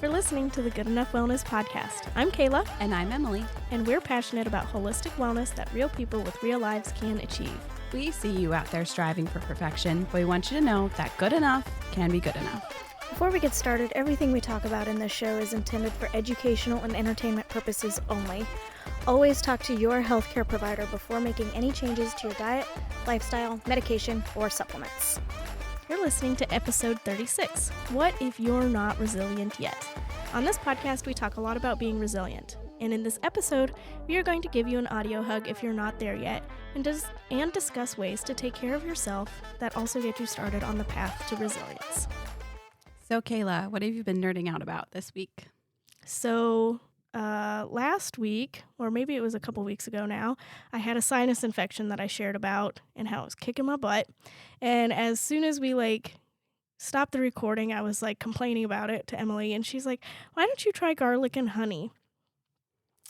for listening to the Good Enough Wellness Podcast. I'm Kayla. And I'm Emily. And we're passionate about holistic wellness that real people with real lives can achieve. We see you out there striving for perfection, but we want you to know that good enough can be good enough. Before we get started, everything we talk about in this show is intended for educational and entertainment purposes only. Always talk to your healthcare provider before making any changes to your diet, lifestyle, medication, or supplements. You're listening to episode 36, What If You're Not Resilient Yet? On this podcast, we talk a lot about being resilient. And in this episode, we are going to give you an audio hug if you're not there yet, and discuss ways to take care of yourself that also get you started on the path to resilience. So Kayla, what have you been nerding out about this week? So last week, or maybe it was a couple weeks ago now, I had a sinus infection that I shared about and how it was kicking my butt. And as soon as we stopped the recording, I was complaining about it to Emily, and she's like, "Why don't you try garlic and honey?"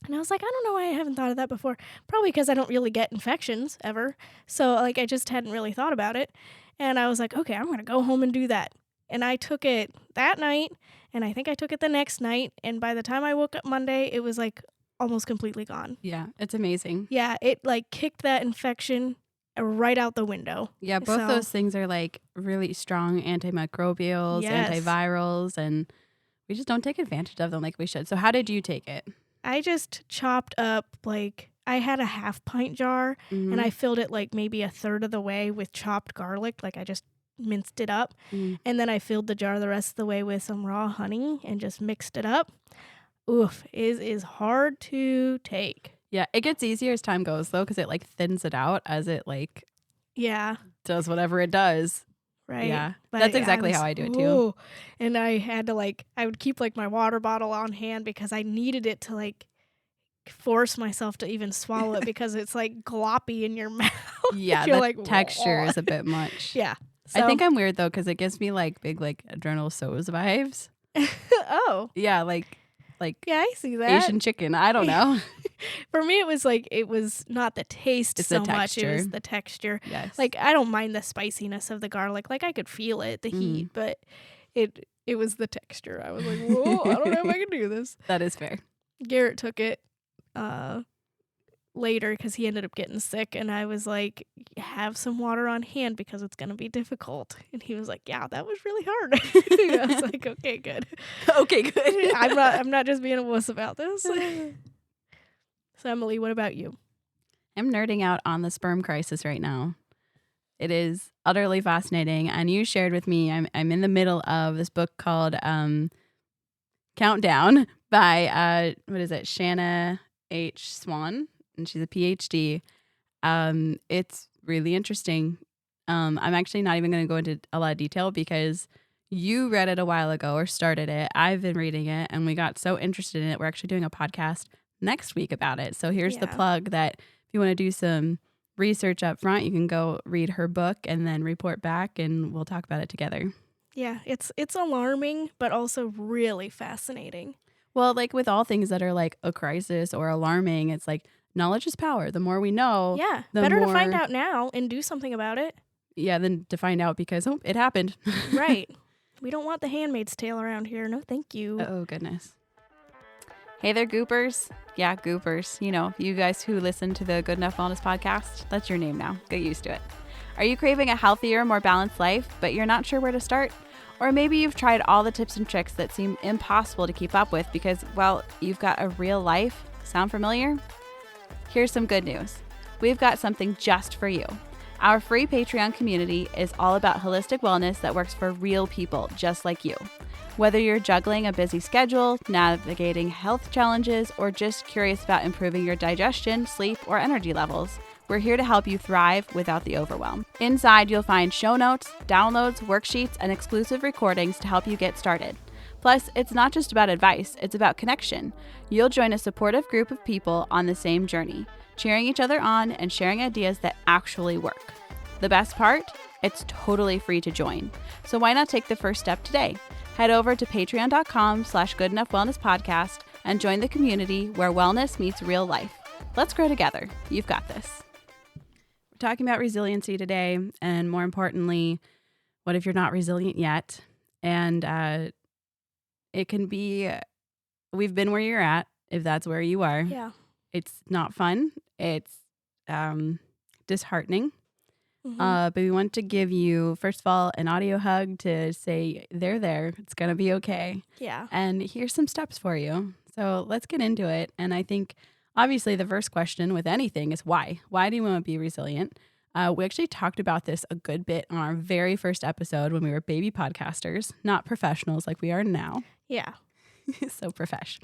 And I was like, I don't know why I haven't thought of that before. Probably because I don't really get infections ever. So I just hadn't really thought about it. And I was like, okay, I'm going to go home and do that. And I took it that night, and I think I took it the next night. And by the time I woke up Monday, it was almost completely gone. Yeah, it's amazing. Yeah, it kicked that infection right out the window. Yeah, both those things are really strong antimicrobials, yes, antivirals, and we just don't take advantage of them like we should. So how did you take it? I just chopped up, I had a half-pint jar, and I filled it maybe a third of the way with chopped garlic. I just minced it up, and then I filled the jar the rest of the way with some raw honey and just mixed it up. Oof, it is hard to take. Yeah, it gets easier as time goes, though, because it, thins it out as it, yeah, does whatever it does. Right. Yeah, but that's exactly how I do it, too. Ooh. And I had to, I would keep, my water bottle on hand because I needed it to, force myself to even swallow it because it's, gloppy in your mouth. Yeah, the texture is a bit much. Yeah. So. I think I'm weird, though, because it gives me, big, adrenal so's vibes. Oh. Yeah, yeah, I see that. Asian chicken. I don't know. For me, it was not the taste it's so the much. It was the texture. Yes. I don't mind the spiciness of the garlic. I could feel it, the heat, but it was the texture. I was like, whoa, I don't know if I can do this. That is fair. Garrett took it later because he ended up getting sick, and I was like, have some water on hand because it's going to be difficult. And he was like, yeah, that was really hard. I was like, okay, good. Okay, good. I'm not just being a wuss about this. So Emily, what about you? I'm nerding out on the sperm crisis right now. It is utterly fascinating. And you shared with me, I'm in the middle of this book called Countdown by, Shanna H. Swan. And she's a PhD. It's really interesting. I'm actually not even going to go into a lot of detail because you read it a while ago or started it. I've been reading it and we got so interested in it. We're actually doing a podcast next week about it. So here's the plug that if you want to do some research up front, you can go read her book and then report back and we'll talk about it together. Yeah, it's alarming, but also really fascinating. Well, with all things that are a crisis or alarming, it's knowledge is power. The more we know, the better more to find out now and do something about it. Yeah, than to find out because, it happened. Right. We don't want the Handmaid's Tale around here. No, thank you. Oh, goodness. Hey there, Goopers. Yeah, Goopers. You guys who listen to the Good Enough Wellness Podcast, that's your name now. Get used to it. Are you craving a healthier, more balanced life, but you're not sure where to start? Or maybe you've tried all the tips and tricks that seem impossible to keep up with because, you've got a real life. Sound familiar? Here's some good news. We've got something just for you. Our free Patreon community is all about holistic wellness that works for real people just like you. Whether you're juggling a busy schedule, navigating health challenges, or just curious about improving your digestion, sleep, or energy levels, we're here to help you thrive without the overwhelm. Inside, you'll find show notes, downloads, worksheets, and exclusive recordings to help you get started. Plus, it's not just about advice, it's about connection. You'll join a supportive group of people on the same journey, cheering each other on and sharing ideas that actually work. The best part? It's totally free to join. So why not take the first step today? Head over to patreon.com/goodenoughwellnesspodcast and join the community where wellness meets real life. Let's grow together. You've got this. We're talking about resiliency today, and more importantly, what if you're not resilient yet? And it can be, we've been where you're at, if that's where you are. Yeah. It's not fun. It's disheartening. Mm-hmm. But we want to give you, first of all, an audio hug to say they're there. It's going to be okay. Yeah. And here's some steps for you. So let's get into it. And I think, obviously, the first question with anything is why? Why do you want to be resilient? We actually talked about this a good bit on our very first episode when we were baby podcasters, not professionals like we are now. Yeah. So profesh.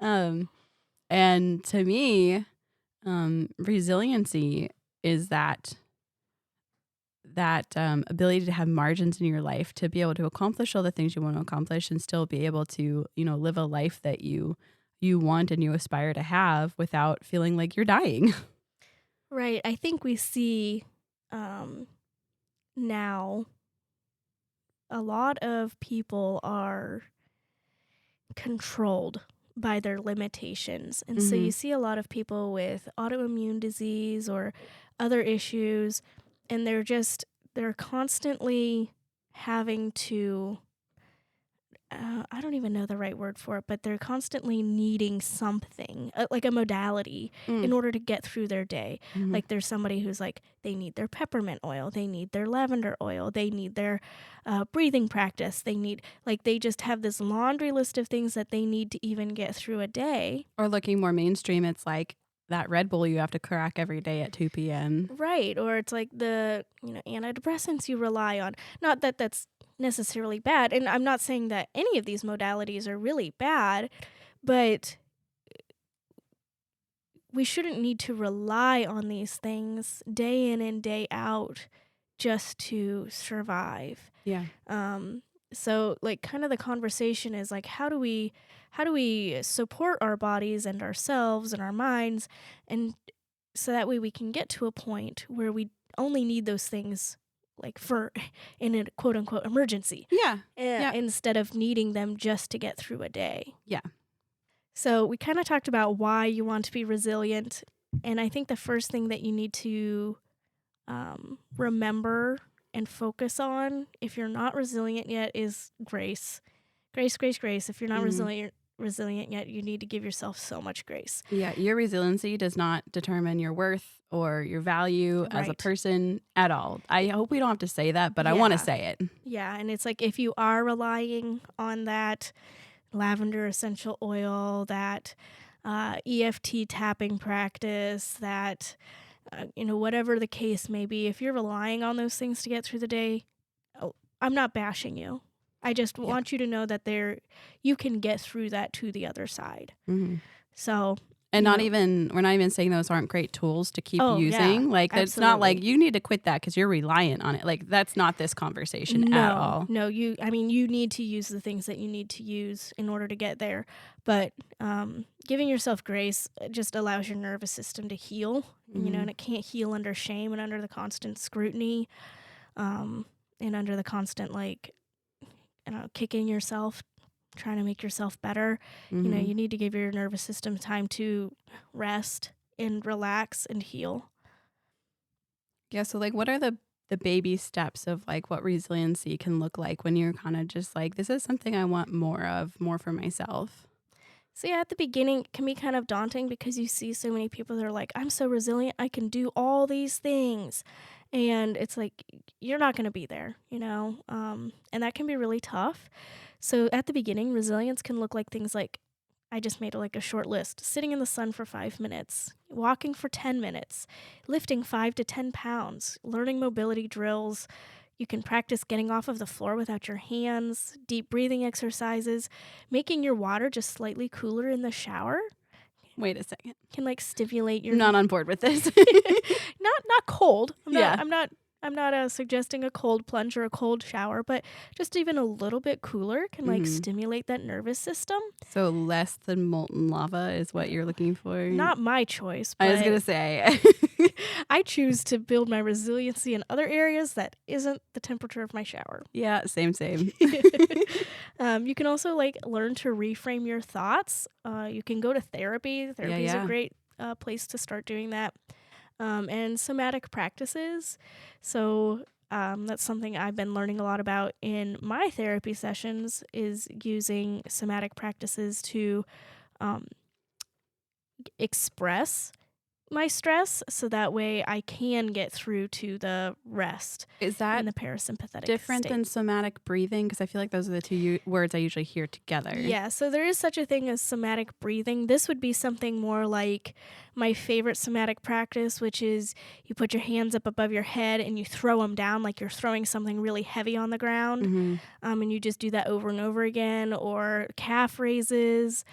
And to me, resiliency is that ability to have margins in your life to be able to accomplish all the things you want to accomplish and still be able to, live a life that you want and you aspire to have without feeling like you're dying. Right. I think we see now a lot of people are controlled by their limitations. And so you see a lot of people with autoimmune disease or other issues, and they're constantly having to, I don't even know the right word for it, but they're constantly needing something, like a modality, in order to get through their day. Like there's somebody who's like, they need their peppermint oil, they need their lavender oil, they need their breathing practice, they just have this laundry list of things that they need to even get through a day. Or looking more mainstream, it's like that Red Bull you have to crack every day at 2 p.m. Right. Or it's like the antidepressants you rely on. Not that that's necessarily bad. And I'm not saying that any of these modalities are really bad, but we shouldn't need to rely on these things day in and day out just to survive. Yeah. So like kind of the conversation is like, how do we support our bodies and ourselves and our minds, and so that way we can get to a point where we only need those things like for in a quote unquote emergency. Yeah. Instead of needing them just to get through a day. Yeah. So we kind of talked about why you want to be resilient. And I think the first thing that you need to remember and focus on, if you're not resilient yet, is grace. Grace. If you're not resilient yet, you need to give yourself so much grace. Yeah, your resiliency does not determine your worth or your value as a Right. person at all. I hope we don't have to say that, but I want to Yeah. say it. Yeah, and it's like if you are relying on that lavender essential oil, that EFT tapping practice, that whatever the case may be, if you're relying on those things to get through the day, I'm not bashing you. I just want you to know that you can get through that to the other side. Mm-hmm. So, and we're not even saying those aren't great tools to keep using. Yeah, like, it's not like absolutely. you need to quit that because you're reliant on it. Like, that's not this conversation at all. No, you need to use the things that you need to use in order to get there. But giving yourself grace just allows your nervous system to heal, and it can't heal under shame and under the constant scrutiny, and under the constant, kicking yourself, trying to make yourself better. You need to give your nervous system time to rest and relax and heal. Yeah, so what are the baby steps of what resiliency can look like when you're kind of just this is something I want more of, more for myself? So yeah, at the beginning it can be kind of daunting because you see so many people that are like, I'm so resilient, I can do all these things. And it's like, you're not going to be there, and that can be really tough. So at the beginning, resilience can look like things like, I just made a short list: sitting in the sun for 5 minutes, walking for 10 minutes, lifting 5 to 10 pounds, learning mobility drills. You can practice getting off of the floor without your hands, deep breathing exercises, making your water just slightly cooler in the shower. Wait a second. Can stimulate your I'm not on board with this. not cold. Yeah. I'm not suggesting a cold plunge or a cold shower, but just even a little bit cooler can stimulate that nervous system. So less than molten lava is what you're looking for? Not my choice, but I was going to say. I choose to build my resiliency in other areas that isn't the temperature of my shower. Yeah, same. You can also learn to reframe your thoughts. You can go to therapy. Therapy is a great place to start doing that. And somatic practices. So that's something I've been learning a lot about in my therapy sessions, is using somatic practices to um, express my stress so that way I can get through to the rest Is in that the parasympathetic different state. than somatic breathing? Because I feel like those are the two words I usually hear together. Yeah, so there is such a thing as somatic breathing. This would be something more like my favorite somatic practice, which is you put your hands up above your head and you throw them down like you're throwing something really heavy on the ground. Mm-hmm. And you just do that over and over again, or calf raises,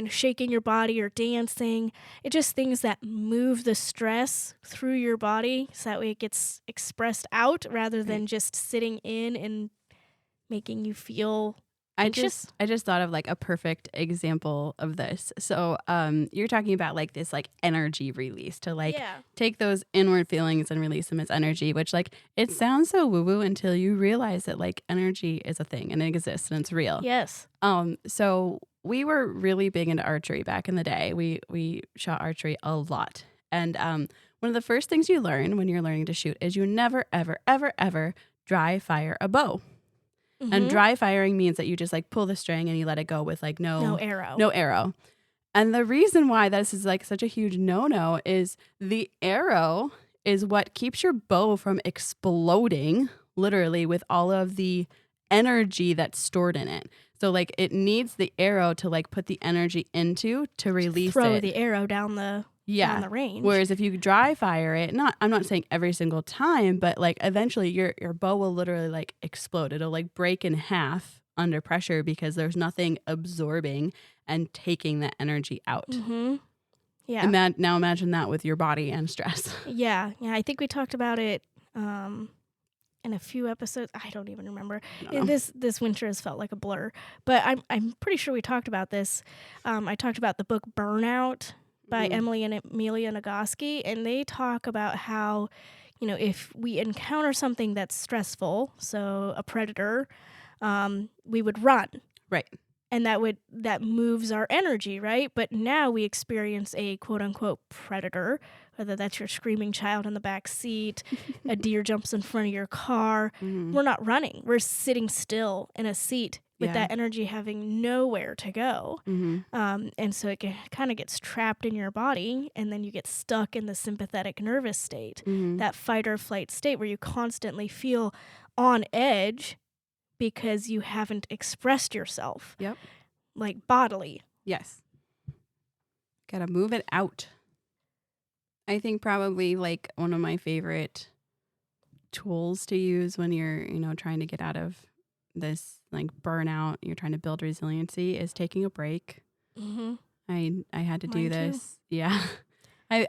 shaking your body or dancing. It's just things that move the stress through your body so that way it gets expressed out rather than Right. just sitting in and making you feel I anxious. just thought of like a perfect example of this. So you're talking about like this like energy release to like Yeah. take those inward feelings and release them as energy, which like it sounds so woo-woo until you realize that like energy is a thing and it exists and it's real. Yes. So we were really big into archery back in the day. We shot archery a lot. And one of the first things you learn when you're learning to shoot is you never, ever, ever, ever dry fire a bow. And Mhm. dry firing means that you just like pull the string and you let it go with like No arrow. no arrow. And the reason why this is like such a huge no-no is the arrow is what keeps your bow from exploding, literally, with all of the energy that's stored in it. So like it needs the arrow to like put the energy into to release Throw it. the arrow down the range. Whereas if you dry fire it, I'm not saying every single time, but like eventually your bow will literally like explode. It'll like break in half under pressure because there's nothing absorbing and taking that energy out. Mhm. Yeah. Now imagine that with your body and stress. Yeah. I think we talked about it in a few episodes. I don't even remember. I don't know. This winter has felt like a blur, but I'm pretty sure we talked about this. I talked about the book Burnout by Mhm. Emily and Amelia Nagoski, and they talk about how, if we encounter something that's stressful, so a predator, we would run. Right. And that moves our energy, right? But now we experience a quote unquote predator, whether that's your screaming child in the back seat, a deer jumps in front of your car. Mhm. We're not running. We're sitting still in a seat with Yeah. that energy having nowhere to go. Mhm. And so it kind of gets trapped in your body, and then you get stuck in the sympathetic nervous state, Mhm. that fight or flight state where you constantly feel on edge because you haven't expressed yourself. Yep. Like bodily. Yes. Gotta move it out. I think probably like one of my favorite tools to use when you're, trying to get out of this like burnout, you're trying to build resiliency, is taking a break. Mm-hmm. I had to do Mine too. this. Yeah.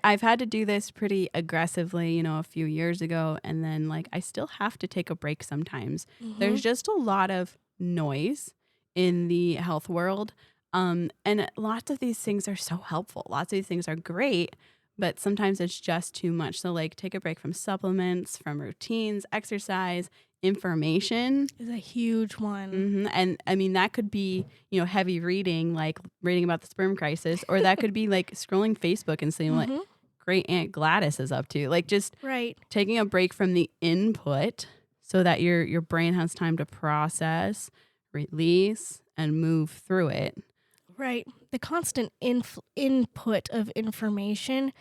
I've had to do this pretty aggressively, a few years ago. And then like I still have to take a break sometimes. Mm-hmm. There's just a lot of noise in the health world. And lots of these things are so helpful. Lots of these things are great, but sometimes it's just too much. So like take a break from supplements, from routines, exercise, information. Is a huge one. Mm-hmm. And I mean, that could be, heavy reading, like reading about the sperm crisis, or that could be like scrolling Facebook and seeing what great Aunt Gladys is up to. Like just Right. taking a break from the input so that your brain has time to process, release, and move through it. Right. The constant input of information,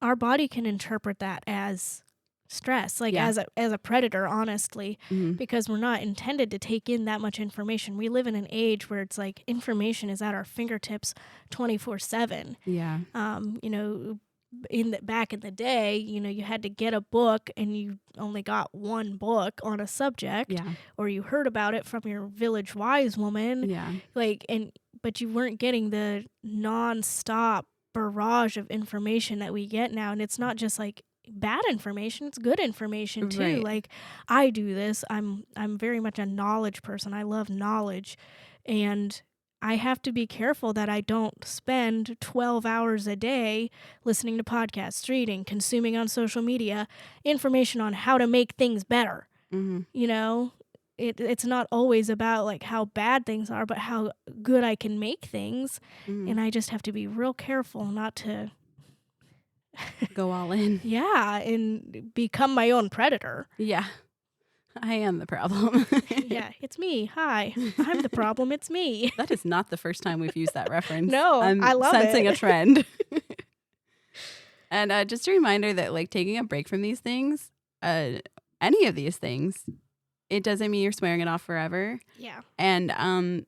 our body can interpret that as stress, like Yeah. as a predator, honestly, Mm-hmm. because we're not intended to take in that much information. We live in an age where it's like information is at our fingertips 24/7. Yeah. Back in the day, you had to get a book and you only got one book on a subject, Yeah. or you heard about it from your village wise woman, Yeah. but you weren't getting the nonstop barrage of information that we get now. And it's not just like bad information, it's good information too. Right. Like I do this. I'm very much a knowledge person. I love knowledge, and I have to be careful that I don't spend 12 hours a day listening to podcasts, reading, consuming on social media information on how to make things better. Mm-hmm. It's not always about like how bad things are, but how good I can make things. Mm-hmm. And I just have to be real careful not to Go all in. Yeah, and become my own predator. Yeah. I am the problem. Yeah, it's me. Hi. I'm the problem. It's me. That is not the first time we've used that reference. No, I'm I love sensing a it. trend. And just a reminder that like taking a break from these things, any of these things, it doesn't mean you're swearing it off forever. Yeah. And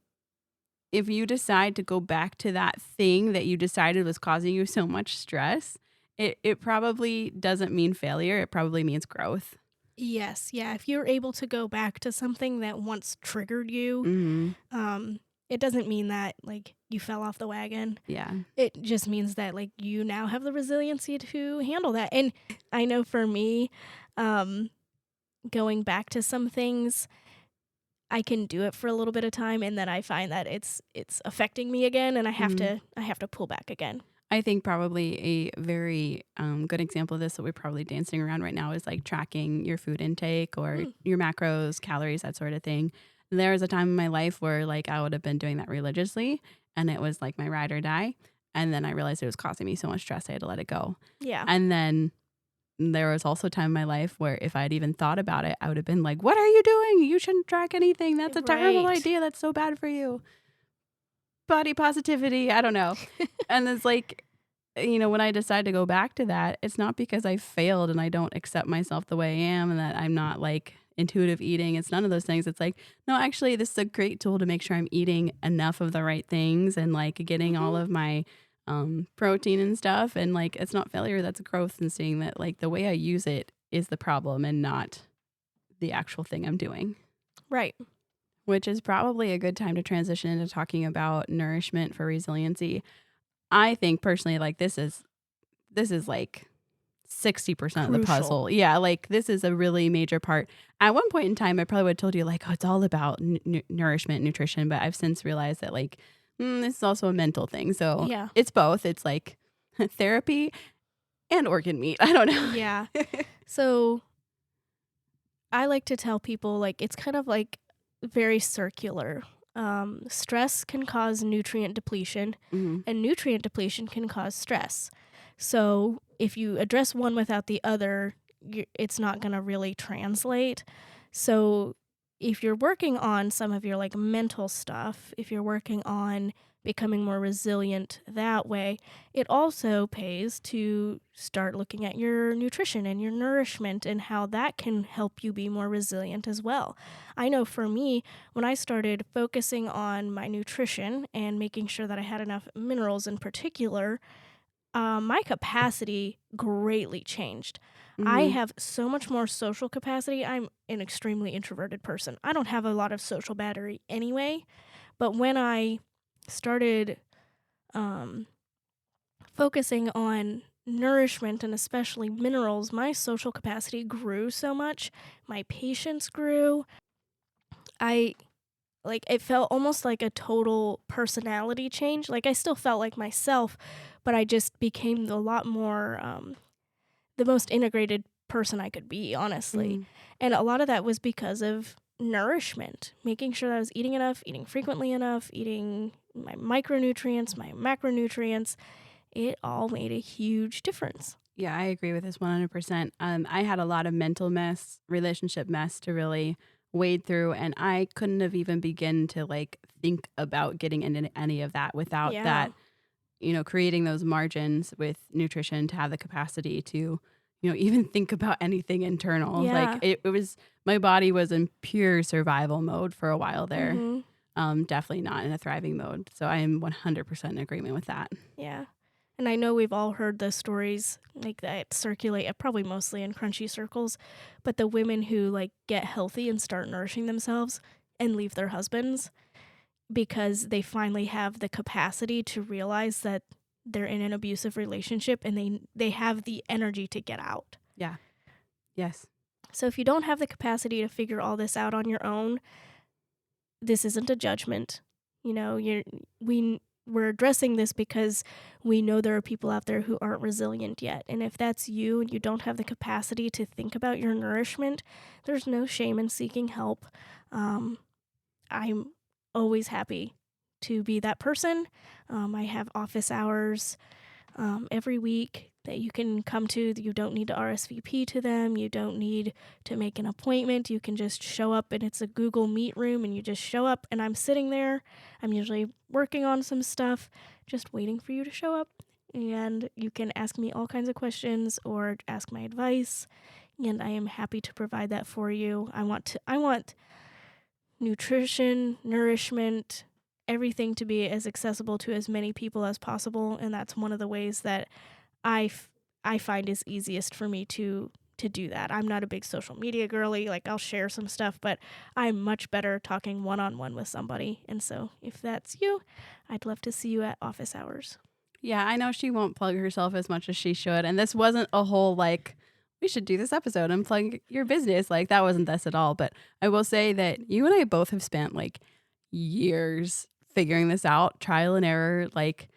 if you decide to go back to that thing that you decided was causing you so much stress, it probably doesn't mean failure. It probably means growth. Yes. Yeah. If you're able to go back to something that once triggered you, Mm-hmm. it doesn't mean that like you fell off the wagon. Yeah. It just means that like you now have the resiliency to handle that. And I know for me, going back to some things, I can do it for a little bit of time and then I find that it's affecting me again and I have to pull back again. I think probably a very good example of this that we're probably dancing around right now is like tracking your food intake or your macros, calories, that sort of thing. There was a time in my life where like I would have been doing that religiously and it was like my ride or die. And then I realized it was causing me so much stress, I had to let it go. Yeah. And then there was also a time in my life where if I'd even thought about it, I would have been like, what are you doing? You shouldn't track anything. That's a terrible Right. idea. That's so bad for you. Body positivity. I don't know. And it's like, when I decide to go back to that, it's not because I failed and I don't accept myself the way I am and that I'm not like intuitive eating. It's none of those things. It's like, no, actually, this is a great tool to make sure I'm eating enough of the right things and like getting all of my protein and stuff. And like, it's not failure, that's growth, and seeing that like the way I use it is the problem and not the actual thing I'm doing. Right. Which is probably a good time to transition into talking about nourishment for resiliency. I think personally, like this is like 60% of the puzzle. Yeah, like this is a really major part. At one point in time, I probably would have told you like, oh, it's all about nourishment, nutrition. But I've since realized that like, this is also a mental thing. So Yeah. it's both. It's like therapy and organ meat. I don't know. Yeah. So I like to tell people like it's kind of like very circular. Stress can cause nutrient depletion, Mhm. and nutrient depletion can cause stress. So if you address one without the other, it's not going to really translate. So if you're working on some of your like mental stuff, if you're working on becoming more resilient that way, it also pays to start looking at your nutrition and your nourishment and how that can help you be more resilient as well. I know for me, when I started focusing on my nutrition and making sure that I had enough minerals in particular, my capacity greatly changed. I Mhm. have so much more social capacity. I'm an extremely introverted person. I don't have a lot of social battery anyway, but when I started focusing on nourishment and especially minerals, my social capacity grew so much. My patience grew. I like it felt almost like a total personality change. Like I still felt like myself, but I just became a lot more the most integrated person I could be, honestly. Mm. And a lot of that was because of nourishment, making sure that I was eating enough, eating frequently enough, eating my micronutrients, my macronutrients. It all made a huge difference. Yeah, I agree with this 100%. I had a lot of mental mess, relationship mess to really wade through, and I couldn't have even begin to like think about getting into any of that without Yeah. that, creating those margins with nutrition to have the capacity to, even think about anything internal. Yeah. Like it was, my body was in pure survival mode for a while there. Definitely not in a thriving mode. So I am 100% in agreement with that. Yeah. And I know we've all heard the stories like that circulate probably mostly in crunchy circles, but the women who like get healthy and start nourishing themselves and leave their husbands because they finally have the capacity to realize that they're in an abusive relationship and they have the energy to get out. Yeah. Yes. So if you don't have the capacity to figure all this out on your own, this isn't a judgment. We're addressing this because we know there are people out there who aren't resilient yet. And if that's you and you don't have the capacity to think about your nourishment, there's no shame in seeking help. I'm always happy to be that person. I have office hours. every week that you can come to. You don't need to RSVP to them. You don't need to make an appointment. You can just show up, and it's a Google Meet room, and you just show up, and I'm sitting there. I'm usually working on some stuff, just waiting for you to show up. And you can ask me all kinds of questions or ask my advice, and I am happy to provide that for you. I want nutrition, nourishment, everything to be as accessible to as many people as possible, and that's one of the ways that I find is easiest for me to do that. I'm not a big social media girly. Like, I'll share some stuff, but I'm much better talking one-on-one with somebody. And so if that's you, I'd love to see you at office hours. Yeah, I know she won't plug herself as much as she should. And this wasn't a whole, like, we should do this episode and plug your business. Like, that wasn't this at all. But I will say that you and I both have spent, like, years figuring this out, trial and error. Like,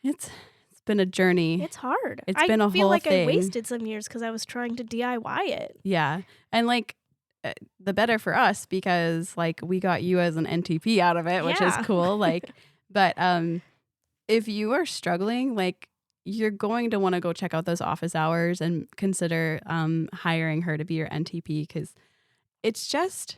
it's been a journey. It's hard. It's been a I feel whole like thing. I wasted some years because I was trying to DIY it. Yeah. And, like, the better for us because, like, we got you as an NTP out of it, which is Yeah. cool. Like, but if you are struggling, like, you're going to want to go check out those office hours and consider hiring her to be your NTP, because it's just,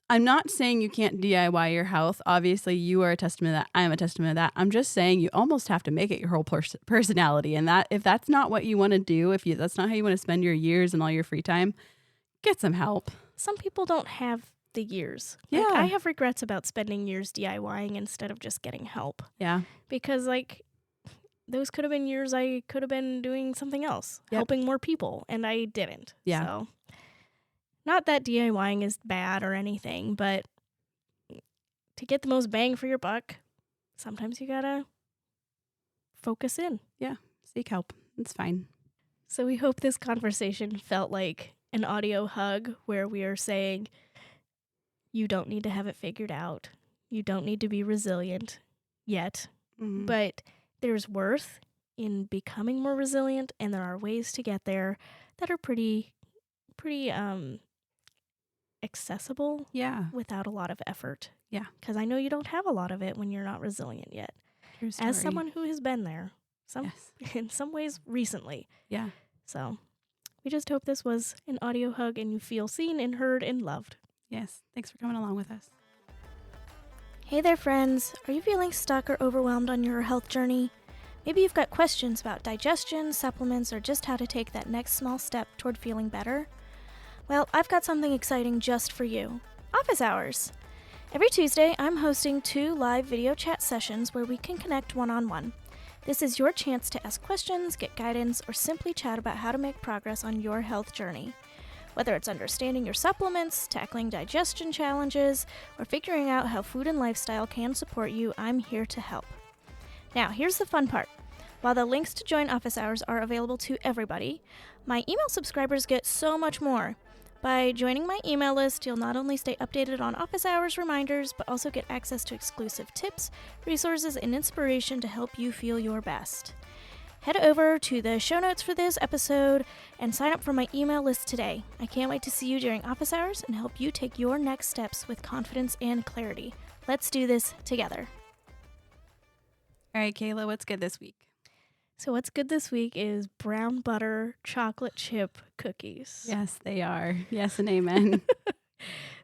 I'm not saying you can't DIY your health. Obviously, you are a testament to that. I am a testament to that. I'm just saying you almost have to make it your whole personality. And that if that's not what you want to do, that's not how you want to spend your years and all your free time, get some help. Some people don't have the years. Yeah. Like, I have regrets about spending years DIYing instead of just getting help. Yeah. Because, like, those could have been years I could have been doing something else, Yep. helping more people, and I didn't. Yeah. So, not that DIYing is bad or anything, but to get the most bang for your buck, sometimes you gotta focus in. Seek help. It's fine. So we hope this conversation felt like an audio hug where we are saying, you don't need to have it figured out. You don't need to be resilient yet, Mhm. but there's worth in becoming more resilient, and there are ways to get there that are pretty accessible Yeah. without a lot of effort. Yeah. Because I know you don't have a lot of it when you're not resilient yet. True As story. someone who has been there, Yes. in some ways recently. Yeah. So we just hope this was an audio hug and you feel seen and heard and loved. Yes. Thanks for coming along with us. Hey there, friends. Are you feeling stuck or overwhelmed on your health journey? Maybe you've got questions about digestion, supplements, or just how to take that next small step toward feeling better. Well, I've got something exciting just for you. Office Hours. Every Tuesday, I'm hosting 2 live video chat sessions where we can connect one-on-one. This is your chance to ask questions, get guidance, or simply chat about how to make progress on your health journey. Whether it's understanding your supplements, tackling digestion challenges, or figuring out how food and lifestyle can support you, I'm here to help. Now, here's the fun part. While the links to join Office Hours are available to everybody, my email subscribers get so much more. By joining my email list, you'll not only stay updated on Office Hours reminders, but also get access to exclusive tips, resources, and inspiration to help you feel your best. Head over to the show notes for this episode and sign up for my email list today. I can't wait to see you during Office Hours and help you take your next steps with confidence and clarity. Let's do this together. All right, Kayla, what's good this week? So what's good this week is brown butter chocolate chip cookies. Yes, they are. Yes and amen.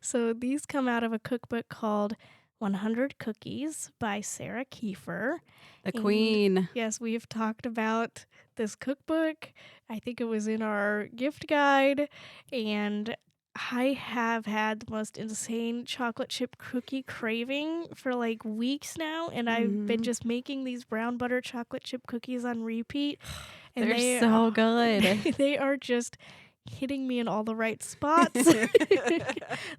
So these come out of a cookbook called 100 Cookies by Sarah Kiefer. The And queen. Yes, we've talked about this cookbook. I think it was in our gift guide, and I have had the most insane chocolate chip cookie craving for like weeks now, and I've been Mhm. just making these brown butter chocolate chip cookies on repeat. And They're so good. they are just hitting me in all the right spots.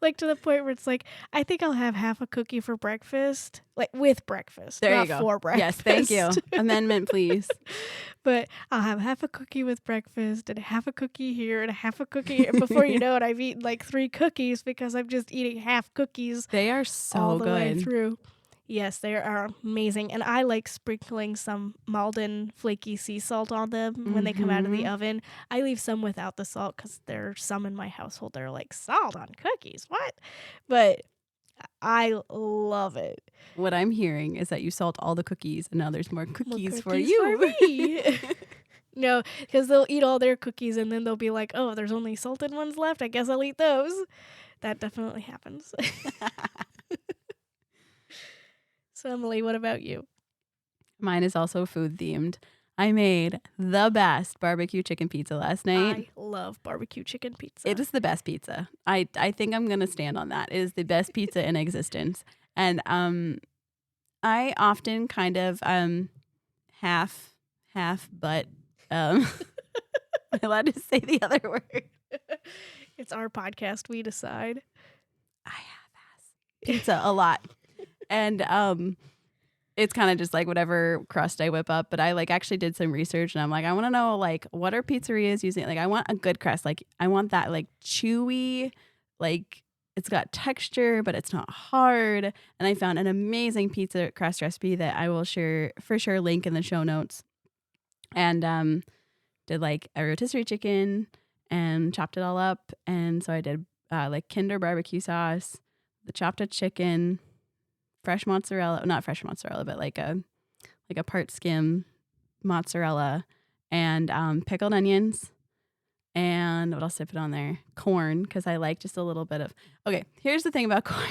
Like, to the point where it's like, I think I'll have half a cookie for breakfast, like with breakfast, There not you go. for breakfast. Yes, thank you. Amendment, please. But I'll have half a cookie with breakfast and half a cookie here and a half a cookie. And before you know it, I've eaten like 3 cookies because I'm just eating half cookies They are so all the way good. through. Yes, they are amazing. And I like sprinkling some Malden flaky sea salt on them when they come out of the Mhm. oven. I leave some without the salt because there are some in my household that are like, salt on cookies? What? But I love it. What I'm hearing is that you salt all the cookies, and now there's more More cookies for cookies you. for me. No, because they'll eat all their cookies and then they'll be like, oh, there's only salted ones left. I guess I'll eat those. That definitely happens. So, Emily, what about you? Mine is also food themed. I made the best barbecue chicken pizza last night. I love barbecue chicken pizza. It is the best pizza. I think I'm going to stand on that. It is the best pizza in existence. And I often kind of half, but am I allowed to say the other word? It's our podcast. We decide. I half-ass pizza a lot. And it's kind of just like whatever crust I whip up. But I like actually did some research and I'm like, I want to know like what are pizzerias using? Like I want a good crust. Like I want that like chewy, like it's got texture, but it's not hard. And I found an amazing pizza crust recipe that I will for sure link in the show notes. And did like a rotisserie chicken and chopped it all up. And so I did like Kinder barbecue sauce, the chopped up chicken, fresh mozzarella, not fresh mozzarella, but like a part skim mozzarella, and pickled onions. And what else did I put on there? Corn, because I like just a little bit of. Okay, here's the thing about corn.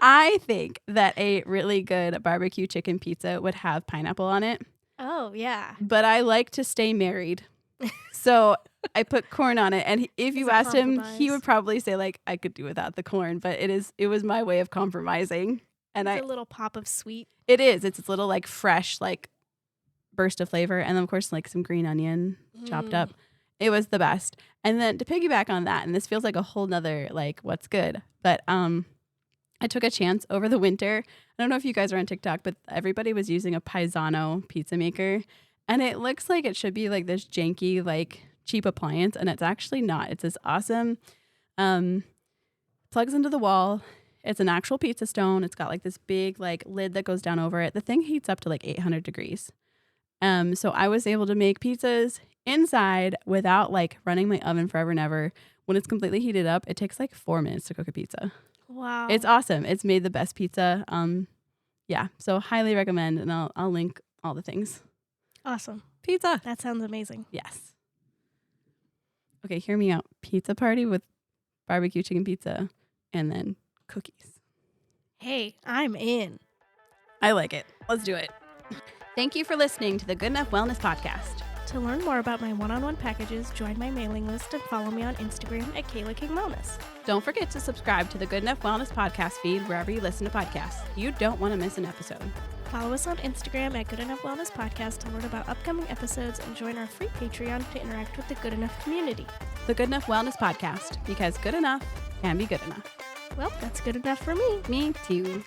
I think that a really good barbecue chicken pizza would have pineapple on it. Oh, yeah. But I like to stay married. So I put corn on it. And if you asked him, he would probably say, like, I could do without the corn. But it was my way of compromising. And it's a little pop of sweet. It is. It's a little, like, fresh, like, burst of flavor. And then, of course, like, some green onion chopped up. It was the best. And then to piggyback on that, and this feels like a whole nother, like, what's good. But I took a chance over the winter. I don't know if you guys are on TikTok, but everybody was using a Paisano pizza maker. And it looks like it should be like this janky, like cheap appliance. And it's actually not. It's this awesome, plugs into the wall. It's an actual pizza stone. It's got like this big like lid that goes down over it. The thing heats up to like 800 degrees. So I was able to make pizzas inside without like running my oven forever and ever. When it's completely heated up, it takes like 4 minutes to cook a pizza. Wow. It's awesome. It's made the best pizza. Yeah. So highly recommend, and I'll link all the things. Awesome. Pizza. That sounds amazing. Yes. Okay, hear me out. Pizza party with barbecue chicken pizza and then cookies. Hey, I'm in. I like it. Let's do it. Thank you for listening to the Good Enough Wellness Podcast. To learn more about my one-on-one packages, join my mailing list and follow me on Instagram at Kayla King Wellness. Don't forget to subscribe to the Good Enough Wellness Podcast feed wherever you listen to podcasts. You don't want to miss an episode. Follow us on Instagram at Good Enough Wellness Podcast to learn about upcoming episodes and join our free Patreon to interact with the Good Enough community. The Good Enough Wellness Podcast, because good enough can be good enough. Well, that's good enough for me. Me too.